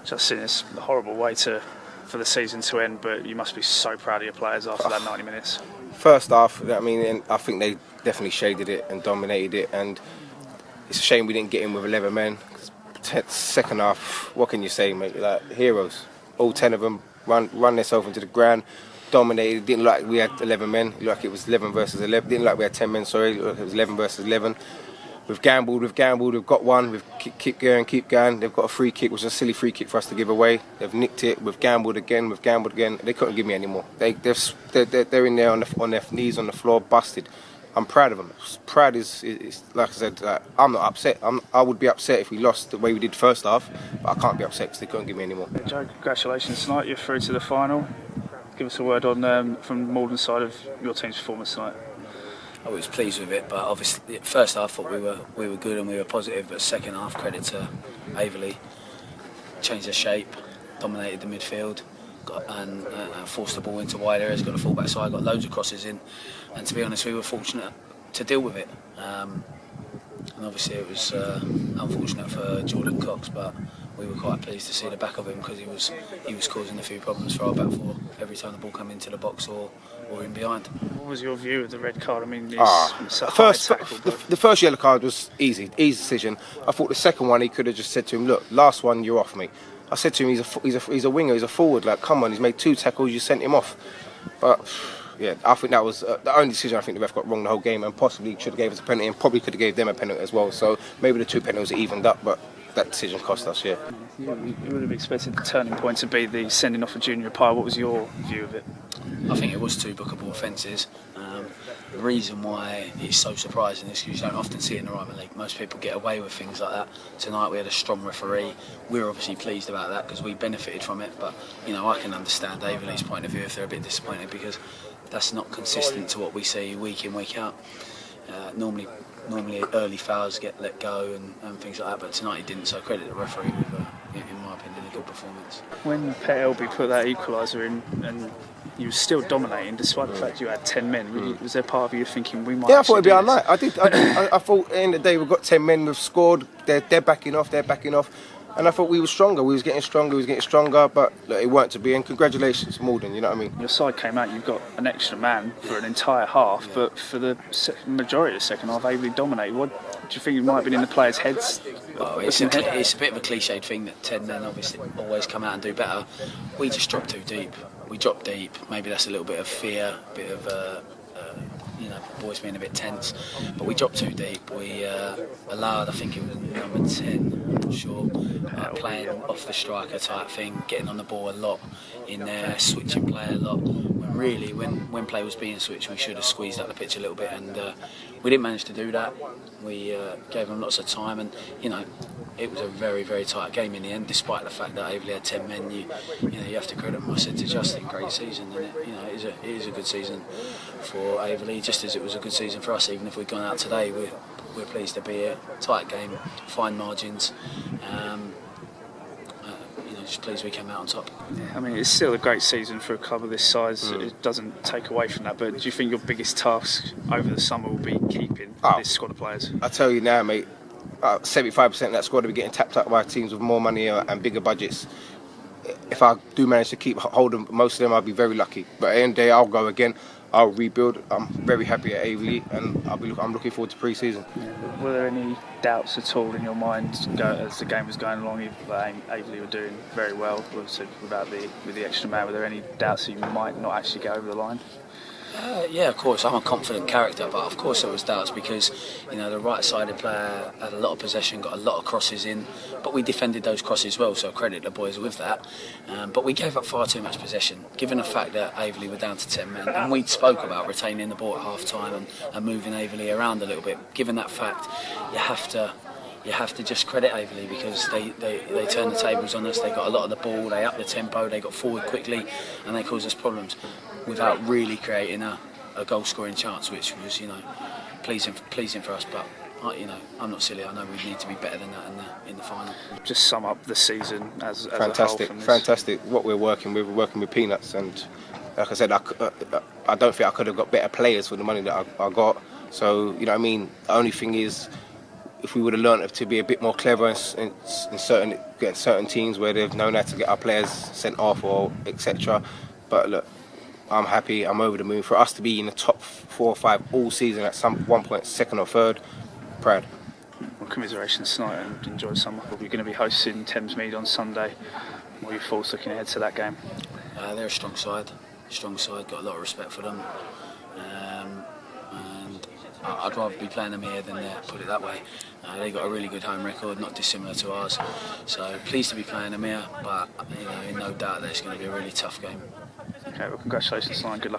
Justin, it's a horrible way for the season to end, but you must be so proud of your players after that 90 minutes. First half, I mean, I think they definitely shaded it and dominated it, and it's a shame we didn't get in with 11 men. Second half, what can you say, mate? Like heroes, all 10 of them run themselves into the ground, dominated. Didn't look like we had 11 men. It looked like it was 11 versus 11. Didn't look like we had 10 men. Sorry, it looked like it was 11 versus 11. We've gambled, we've got one, we've keep going. They've got a free kick, which is a silly free kick for us to give away. They've nicked it, we've gambled again. They couldn't give me any more. They're in there on their knees on the floor, busted. I'm proud of them. Proud is like I said, I'm not upset. I would be upset if we lost the way we did first half, but I can't be upset because they couldn't give me any more. Joe, congratulations tonight, you're through to the final. Give us a word on from Maldon's side of your team's performance tonight. I was pleased with it, but obviously first half I thought we were good and we were positive, but second half, credit to Aveley, changed the shape, dominated the midfield, and forced the ball into wide areas, got the full-back side, got loads of crosses in, and to be honest we were fortunate to deal with it. And obviously it was unfortunate for Jordan Cox, but we were quite pleased to see the back of him because he was causing a few problems for our back four every time the ball came into the box or in behind. What was your view of the red card? I mean, it's a high tackle, the first yellow card was easy decision. I thought the second one he could have just said to him, look, last one you're off me. I said to him, he's a winger, he's a forward. Like, come on, he's made 2 tackles, you sent him off. But yeah, I think that was the only decision I think the ref got wrong the whole game, and possibly should have gave us a penalty, and probably could have gave them a penalty as well. So maybe the 2 penalties are evened up, but that decision cost us. Yeah. You would have expected the turning point to be the sending off of Junior Pye. What was your view of it? I think it was 2 bookable offences. The reason why it's so surprising is because you don't often see it in the Ryman League. Most people get away with things like that. Tonight we had a strong referee. We were obviously pleased about that because we benefited from it. But I can understand Aveley's point of view if they're a bit disappointed because that's not consistent to what we see week in, week out. Normally early fouls get let go and things like that, but tonight he didn't. So credit the referee with, in my opinion, a good performance. When Pet Elby put that equaliser in and you were still dominating despite the fact you had 10 men, was there part of you thinking we might? Yeah, I thought it'd be our night. I thought at the end of the day we've got 10 men, we've scored, they're backing off, and I thought we were stronger, we was getting stronger, but look, it weren't to be, and congratulations Maldon, you know what I mean? Your side came out, you've got an extra man for an entire half, but for the majority of the second half, Aveley dominated. What do you think might have been in the players' heads? Well, it's a bit of a cliched thing that 10 men obviously always come out and do better. We just dropped too deep. We dropped deep, maybe that's a little bit of fear, a bit of boys being a bit tense, but we dropped too deep. We allowed, I think it was number 10, I'm not sure, playing off the striker type thing, getting on the ball a lot in there, switching play a lot. Really, when play was being switched, we should have squeezed out the pitch a little bit, and we didn't manage to do that. We gave them lots of time, and it was a very, very tight game in the end. Despite the fact that Aveley had 10 men, you have to credit them. I said to Justin, great season, and it is a good season for Aveley, just as it was a good season for us. Even if we'd gone out today, we're pleased to be here. Tight game, fine margins. Just pleased we came out on top. Yeah, I mean, it's still a great season for a club of this size. It doesn't take away from that, but do you think your biggest task over the summer will be keeping this squad of players? I tell you now, mate, 75% of that squad will be getting tapped up by teams with more money and bigger budgets. If I do manage to keep hold of most of them, I'll be very lucky. But at the end of the day, I'll go again. I'll rebuild. I'm very happy at Aveley, and I'm looking forward to pre-season. Yeah, were there any doubts at all in your mind as the game was going along? Aveley were doing very well with the extra man. Were there any doubts that you might not actually get over the line? Yeah, of course. I'm a confident character, but of course there was doubts because the right-sided player had a lot of possession, got a lot of crosses in, but we defended those crosses well, so credit the boys with that. But we gave up far too much possession, given the fact that Aveley were down to 10 men, and we spoke about retaining the ball at half-time and moving Aveley around a little bit. Given that fact, you have to just credit Aveley because they turned the tables on us. They got a lot of the ball, they upped the tempo, they got forward quickly, and they caused us problems without really creating a goal scoring chance, which was pleasing for us. But I'm not silly. I know we need to be better than that in the final. Just sum up the season as fantastic, a whole. Fantastic. What we're working with peanuts, and like I said, I don't think I could have got better players for the money that I got. So the only thing is, if we would have learned to be a bit more clever in certain teams where they've known how to get our players sent off or etc. But look, I'm happy. I'm over the moon. For us to be in the top 4 or 5 all season at some one point, second or third, proud. Well, commiserations tonight and enjoy the summer. We're going to be hosting Thamesmead on Sunday. What are your thoughts looking ahead to that game? They're a strong side. Got a lot of respect for them. And I'd rather be playing them here than there, put it that way. They've got a really good home record, not dissimilar to ours. So pleased to be playing them here, but in no doubt that it's going to be a really tough game. Okay, well, congratulations, and good luck.